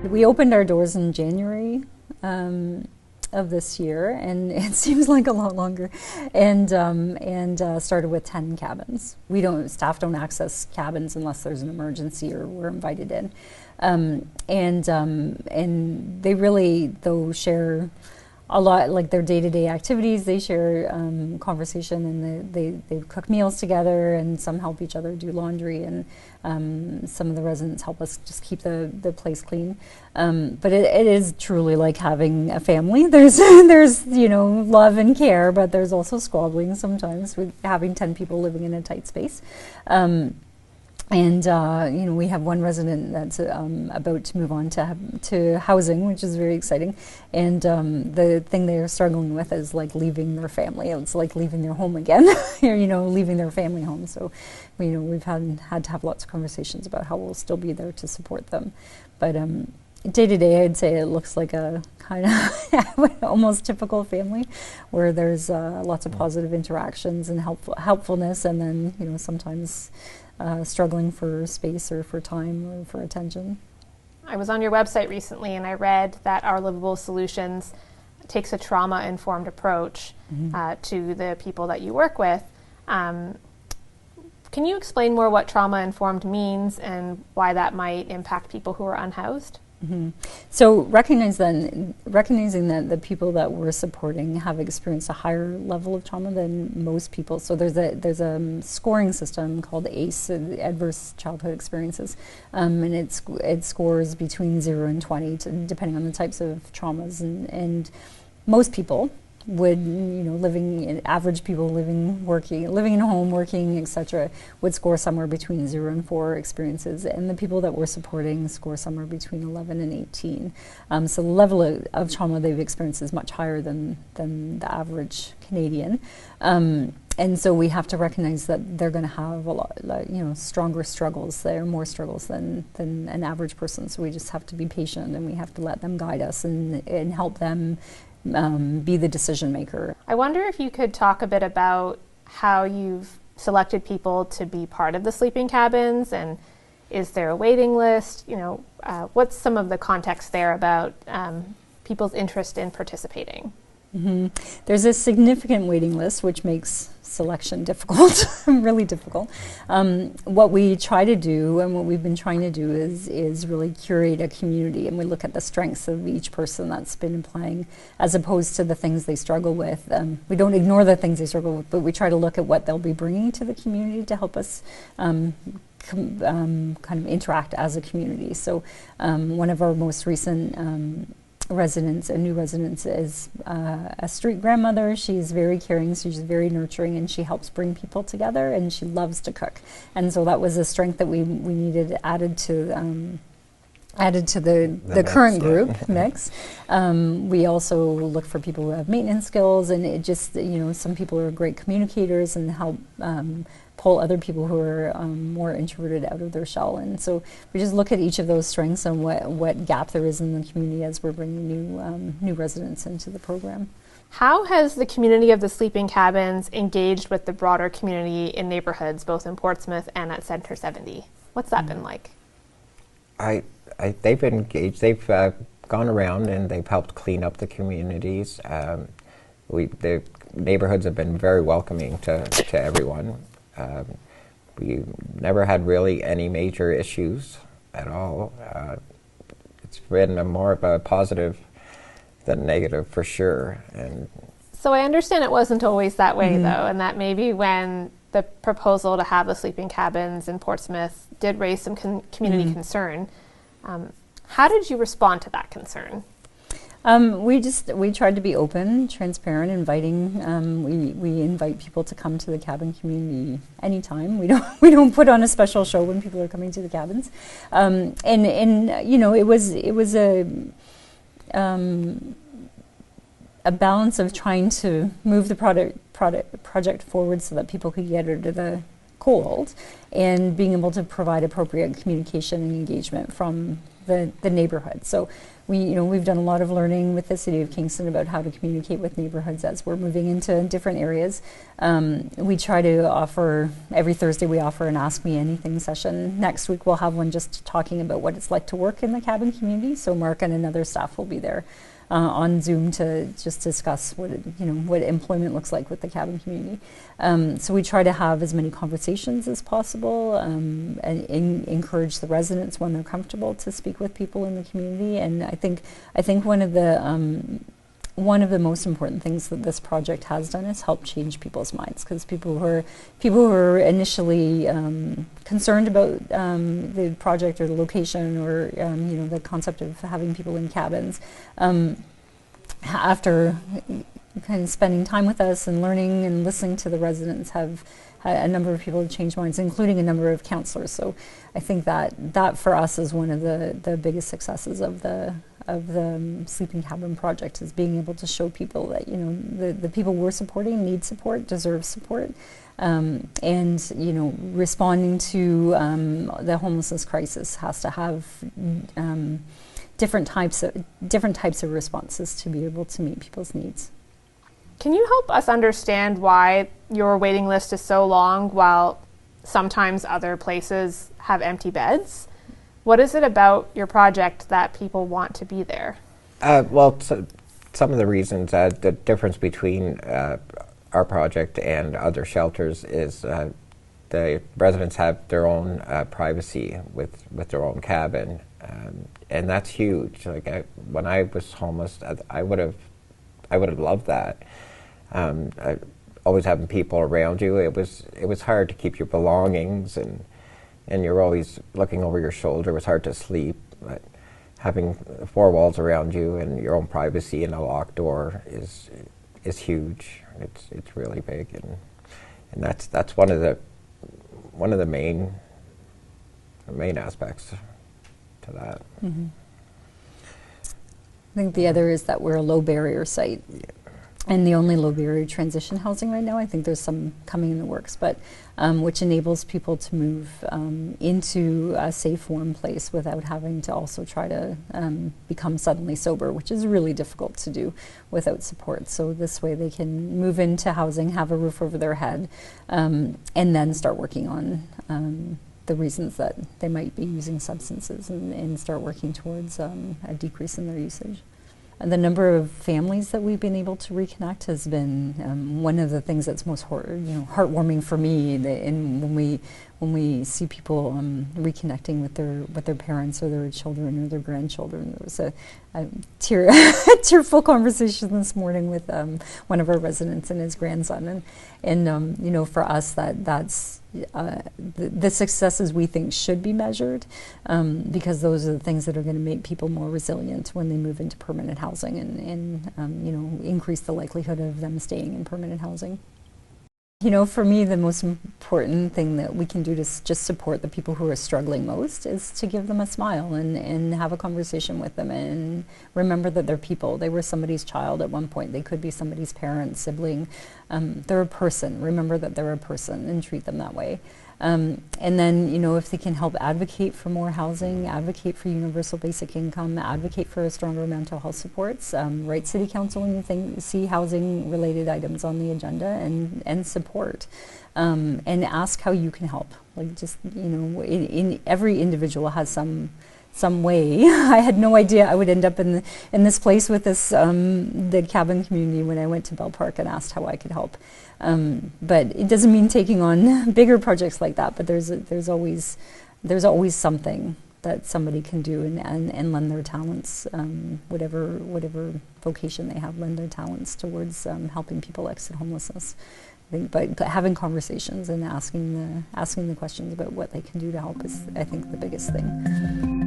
We opened our doors in January of this year, and it seems like a lot longer, and started with 10 cabins. Staff don't access cabins unless there's an emergency or we're invited in. And they really, though, share a lot, like their day-to-day activities. They share conversation, and they cook meals together, and some help each other do laundry, and some of the residents help us just keep the place clean. But it is truly like having a family. There's love and care, but there's also squabbling sometimes with having 10 people living in a tight space. And we have one resident that's about to move on to housing, which is very exciting. And the thing they're struggling with is like leaving their family. It's like leaving their home again, leaving their family home. So, we've had to have lots of conversations about how we'll still be there to support them. But day to day, I'd say it looks like a kind of almost typical family, where there's lots of positive interactions and helpfulness, and then sometimes struggling for space or for time or for attention. I was on your website recently, and I read that Our Livable Solutions takes a trauma-informed approach to the people that you work with. Can you explain more what trauma-informed means and why that might impact people who are unhoused? Mm-hmm. So recognizing that the people that we're supporting have experienced a higher level of trauma than most people. So there's a scoring system called ACE, Adverse Childhood Experiences, and it scores between 0 and 20, depending on the types of traumas. And most people would, average people living in a home, working, etc., would score somewhere between 0 and 4 experiences, and the people that we're supporting score somewhere between 11 and 18. So the level of trauma they've experienced is much higher than the average Canadian. And so we have to recognize that they're going to have a lot, stronger struggles. There are more struggles than an average person. So we just have to be patient, and we have to let them guide us and help them be the decision maker. I wonder if you could talk a bit about how you've selected people to be part of the sleeping cabins, and is there a waiting list? What's some of the context there about people's interest in participating? Mm-hmm. There's a significant waiting list, which makes selection difficult, really difficult. What we try to do, and what we've been trying to do, is really curate a community, and we look at the strengths of each person that's been applying, as opposed to the things they struggle with. We don't ignore the things they struggle with, but we try to look at what they'll be bringing to the community to help us kind of interact as a community. So one of our most recent new residents is a street grandmother. She's very caring, so she's very nurturing, and she helps bring people together, and she loves to cook. And so that was a strength that we needed added to the current group mix. We also look for people who have maintenance skills, and it just, some people are great communicators and help pull other people who are more introverted out of their shell. And so we just look at each of those strengths and what gap there is in the community as we're bringing new residents into the program. How has the community of the sleeping cabins engaged with the broader community in neighborhoods, both in Portsmouth and at Centre 70? What's that been like? They've been engaged. They've gone around and they've helped clean up the communities. The neighborhoods have been very welcoming to everyone. We never had really any major issues at all. It's been more of a positive than negative for sure. And so I understand it wasn't always that way, though, and that maybe when the proposal to have the sleeping cabins in Portsmouth did raise some community concern. How did you respond to that concern? We tried to be open, transparent, inviting. We invite people to come to the cabin community anytime. We don't put on a special show when people are coming to the cabins. It was a balance of trying to move the project forward so that people could get into the cold, and being able to provide appropriate communication and engagement from the neighborhood. So we've done a lot of learning with the City of Kingston about how to communicate with neighborhoods as we're moving into different areas. We try to offer, every Thursday we offer an Ask Me Anything session. Next week we'll have one just talking about what it's like to work in the cabin community. So Mark and another staff will be there on Zoom to just discuss what employment looks like with the cabin community. So we try to have as many conversations as possible and encourage the residents when they're comfortable to speak with people in the community. And I think one of the most important things that this project has done is help change people's minds, because people who are initially concerned about the project or the location or the concept of having people in cabins, after kind of spending time with us and learning and listening to the residents, have a number of people have changed minds, including a number of councillors. So I think that for us is one of the biggest successes of the sleeping cabin project, is being able to show people that the people we're supporting need support, deserve support, and responding to the homelessness crisis has to have different types of responses to be able to meet people's needs. Can you help us understand why your waiting list is so long while sometimes other places have empty beds? What is it about your project that people want to be there? Some of the reasons, the difference between our project and other shelters is the residents have their own privacy with their own cabin, and that's huge. Like when I was homeless, I would have loved that. Always having people around you, it was hard to keep your belongings, and you're always looking over your shoulder. It was hard to sleep, but having four walls around you and your own privacy and a locked door is huge. It's really big, and that's one of the main aspects to that. Mm-hmm. I think the other is that we're a low barrier site. Yeah. And the only low barrier transition housing right now, I think there's some coming in the works, but which enables people to move into a safe, warm place without having to also try to become suddenly sober, which is really difficult to do without support. So this way they can move into housing, have a roof over their head, and then start working on the reasons that they might be using substances and start working towards a decrease in their usage. The number of families that we've been able to reconnect has been one of the things that's most heartwarming for me. And when we see people reconnecting with their parents or their children or their grandchildren, there was a tearful conversation this morning with one of our residents and his grandson, and for us that's the successes we think should be measured, because those are the things that are going to make people more resilient when they move into permanent housing and increase the likelihood of them staying in permanent housing. For me, the most important thing that we can do to just support the people who are struggling most is to give them a smile and have a conversation with them and remember that they're people. They were somebody's child at one point. They could be somebody's parent, sibling. They're a person. Remember that they're a person and treat them that way. And then, if they can help advocate for more housing, advocate for universal basic income, advocate for stronger mental health supports, write City Council when you see housing related items on the agenda and support, and ask how you can help. Like in every individual has some way. I had no idea I would end up in this place with this the cabin community when I went to Bell Park and asked how I could help. But it doesn't mean taking on bigger projects like that. But there's always something that somebody can do and lend their talents, whatever vocation they have, lend their talents towards helping people exit homelessness. I think, but having conversations and asking the questions about what they can do to help is, I think, the biggest thing.